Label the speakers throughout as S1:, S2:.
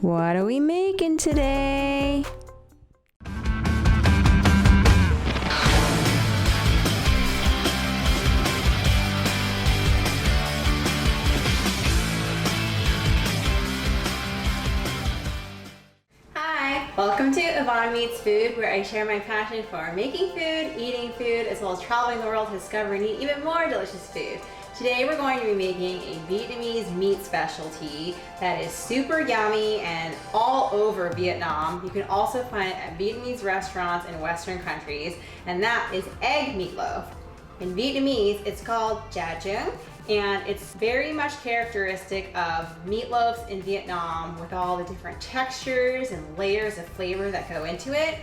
S1: What are we making today? Hi, welcome to Yvonne Meets Food, where I share my passion for making food, eating food, as well as traveling the world to discover and eat even more delicious food. Today we're going to be making a Vietnamese meat specialty that is super yummy and all over Vietnam. You can also find it at Vietnamese restaurants in Western countries, and that is egg meatloaf. In Vietnamese, it's called jajun, and it's very much characteristic of meatloaves in Vietnam with all the different textures and layers of flavor that go into it.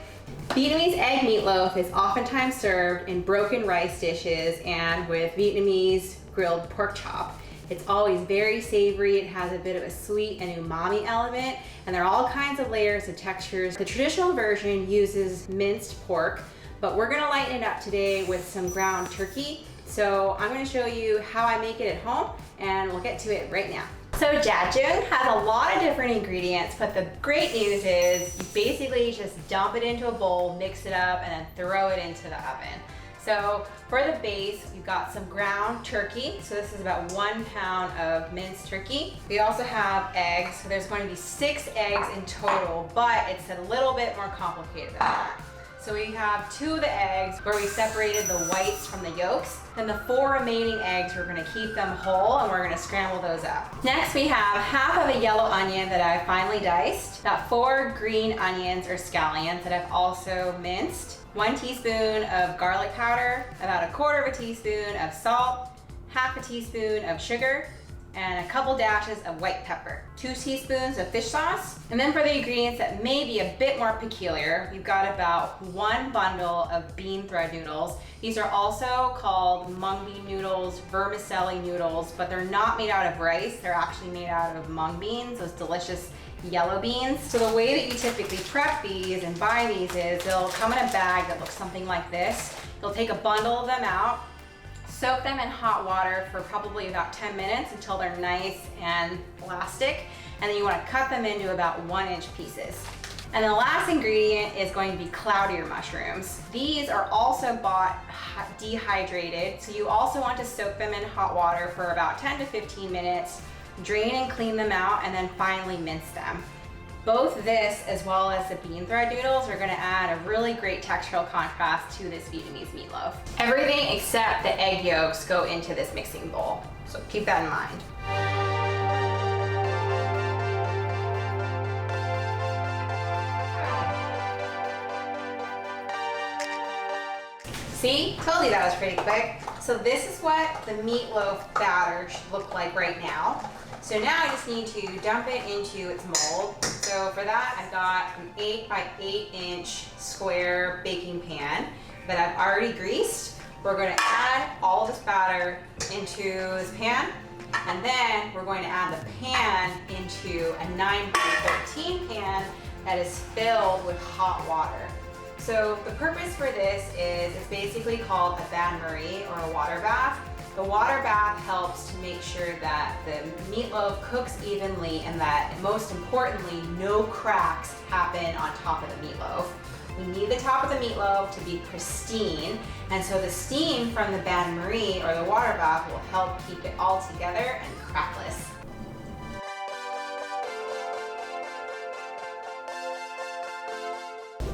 S1: Vietnamese egg meatloaf is oftentimes served in broken rice dishes and with Vietnamese grilled pork chop. It's always very savory. It has a bit of a sweet and umami element, and there are all kinds of layers of textures. The traditional version uses minced pork, but we're gonna lighten it up today with some ground turkey. So I'm gonna show you how I make it at home, and we'll get to it right now. So jajun has a lot of different ingredients, but the great news is you basically just dump it into a bowl, mix it up, and then throw it into the oven. So for the base, you've got some ground turkey. So this is about 1 pound of minced turkey. We also have eggs. So there's going to be 6 eggs in total, but it's a little bit more complicated than that. So we have 2 of the eggs where we separated the whites from the yolks. Then the 4 remaining eggs, we're gonna keep them whole and we're gonna scramble those up. Next we have half of a yellow onion that I finely diced. Got 4 green onions or scallions that I've also minced. 1 teaspoon of garlic powder, about 1/4 teaspoon of salt, 1/2 teaspoon of sugar, and a couple dashes of white pepper, 2 teaspoons of fish sauce. And then for the ingredients that may be a bit more peculiar, you've got about 1 bundle of bean thread noodles. These are also called mung bean noodles, vermicelli noodles, but they're not made out of rice. They're actually made out of mung beans, those delicious yellow beans. So the way that you typically prep these and buy these is they'll come in a bag that looks something like this. You'll take a bundle of them out, soak them in hot water for probably about 10 minutes until they're nice and elastic, and then you want to cut them into about 1-inch pieces. And the last ingredient is going to be cloudier mushrooms. These are also bought dehydrated, so you also want to soak them in hot water for about 10 to 15 minutes, drain and clean them out, and then finally mince them. Both this as well as the bean thread noodles are gonna add a really great textural contrast to this Vietnamese meatloaf. Everything except the egg yolks go into this mixing bowl, so keep that in mind. See, told you that was pretty quick. So this is what the meatloaf batter should look like right now. So now I just need to dump it into its mold. So for that, I've got an 8 by 8-inch square baking pan that I've already greased. We're going to add all this batter into this pan, and then we're going to add the pan into a 9 by 13 pan that is filled with hot water. So the purpose for this is it's basically called a bain-marie or a water bath. The water bath helps to make sure that the meatloaf cooks evenly and that, most importantly, no cracks happen on top of the meatloaf. We need the top of the meatloaf to be pristine, and so the steam from the bain-marie or the water bath will help keep it all together and crackless.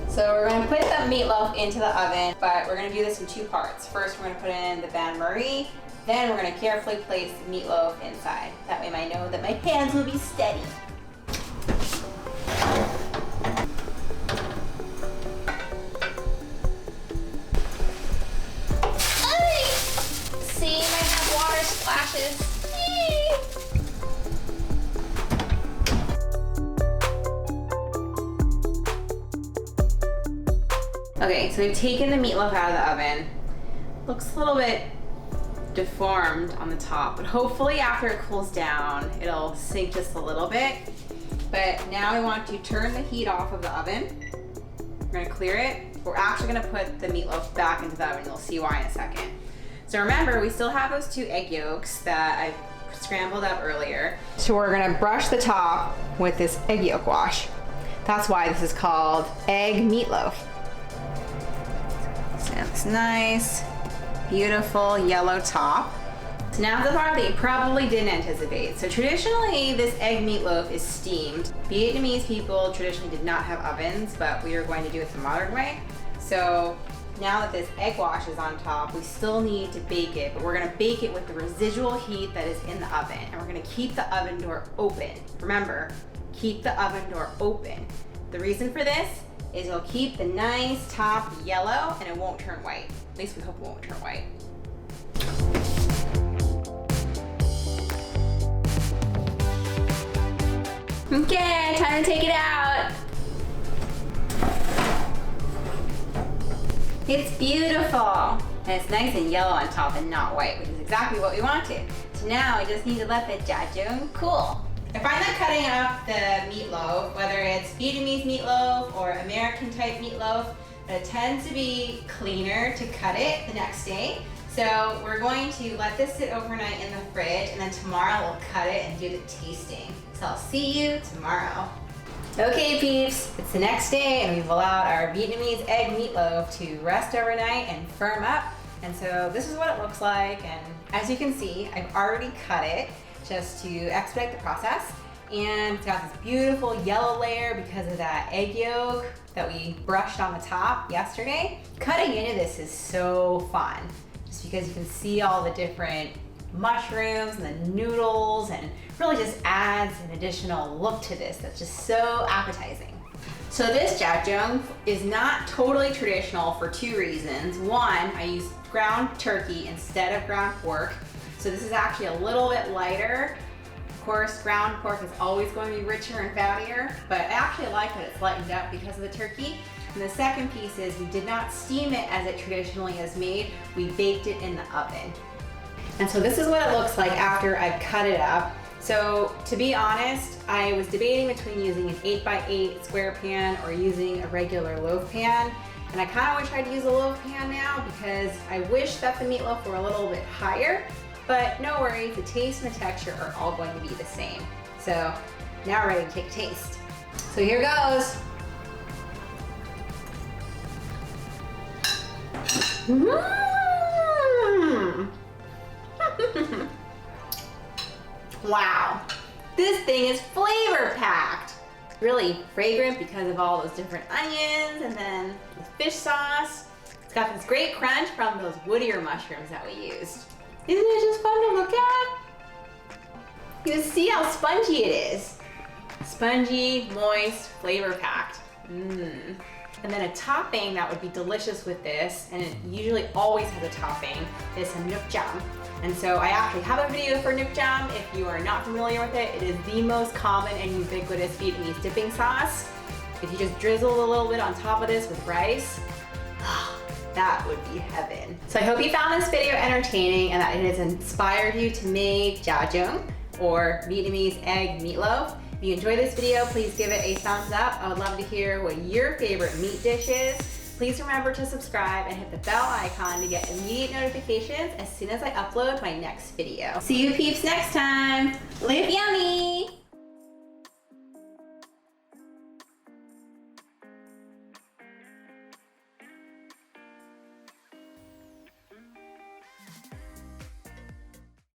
S1: So we're going to put the meatloaf into the oven, but we're going to do this in 2 parts. First, we're going to put in the bain-marie. Then we're going to carefully place the meatloaf inside. That way I know that my hands will be steady. See, I have water splashes. Okay, so we've taken the meatloaf out of the oven. Looks a little bit deformed on the top, but hopefully after it cools down, it'll sink just a little bit. But now we want to turn the heat off of the oven. We're gonna clear it. We're actually gonna put the meatloaf back into the oven. You'll see why in a second. So remember, we still have those 2 egg yolks that I scrambled up earlier. So we're gonna brush the top with this egg yolk wash. That's why this is called egg meatloaf. So it's nice, beautiful yellow top. So now the part that you probably didn't anticipate. So traditionally, this egg meatloaf is steamed. Vietnamese people traditionally did not have ovens, but we are going to do it the modern way. So now that this egg wash is on top, we still need to bake it, but we're gonna bake it with the residual heat that is in the oven, and we're gonna keep the oven door open. Remember, keep the oven door open. The reason for this is it'll keep the nice top yellow and it won't turn white. At least we hope it won't turn white. Okay, time to take it out. It's beautiful. And it's nice and yellow on top and not white, which is exactly what we wanted. So now we just need to let the jajun cool. I find that cutting up the meatloaf, whether it's Vietnamese meatloaf or American type meatloaf, it tends to be cleaner to cut it the next day. So we're going to let this sit overnight in the fridge, and then tomorrow we'll cut it and do the tasting. So I'll see you tomorrow. Okay peeps, it's the next day and we've allowed our Vietnamese egg meatloaf to rest overnight and firm up. And so this is what it looks like, and as you can see, I've already cut it just to expedite the process. And it's got this beautiful yellow layer because of that egg yolk that we brushed on the top yesterday. Cutting into this is so fun, just because you can see all the different mushrooms and the noodles, and really just adds an additional look to this that's just so appetizing. So this jajun is not totally traditional for two reasons. One, I use ground turkey instead of ground pork. So this is actually a little bit lighter. Of course, ground pork is always going to be richer and fattier, but I actually like that it's lightened up because of the turkey. And the second piece is we did not steam it as it traditionally is made. We baked it in the oven. And so this is what it looks like after I've cut it up. So to be honest, I was debating between using an 8x8 square pan or using a regular loaf pan. And I kind of wish I'd use a loaf pan now because I wish that the meatloaf were a little bit higher, but no worries, the taste and the texture are all going to be the same. So now we're ready to take a taste. So here goes. Wow, this thing is flavor packed. Really fragrant because of all those different onions and then the fish sauce. It's got this great crunch from those woodier mushrooms that we used. Isn't it just fun to look at? You can see how spongy it is. Spongy, moist, flavor packed. And then a topping that would be delicious with this, and it usually always has a topping, is some nuoc cham. And so I actually have a video for nuoc cham. If you are not familiar with it, it is the most common and ubiquitous Vietnamese dipping sauce. If you just drizzle a little bit on top of this with rice, that would be heaven. So I hope you found this video entertaining and that it has inspired you to make jajun, or Vietnamese egg meatloaf. If you enjoyed this video, please give it a thumbs up. I would love to hear what your favorite meat dish is. Please remember to subscribe and hit the bell icon to get immediate notifications as soon as I upload my next video. See you peeps next time. Live yummy!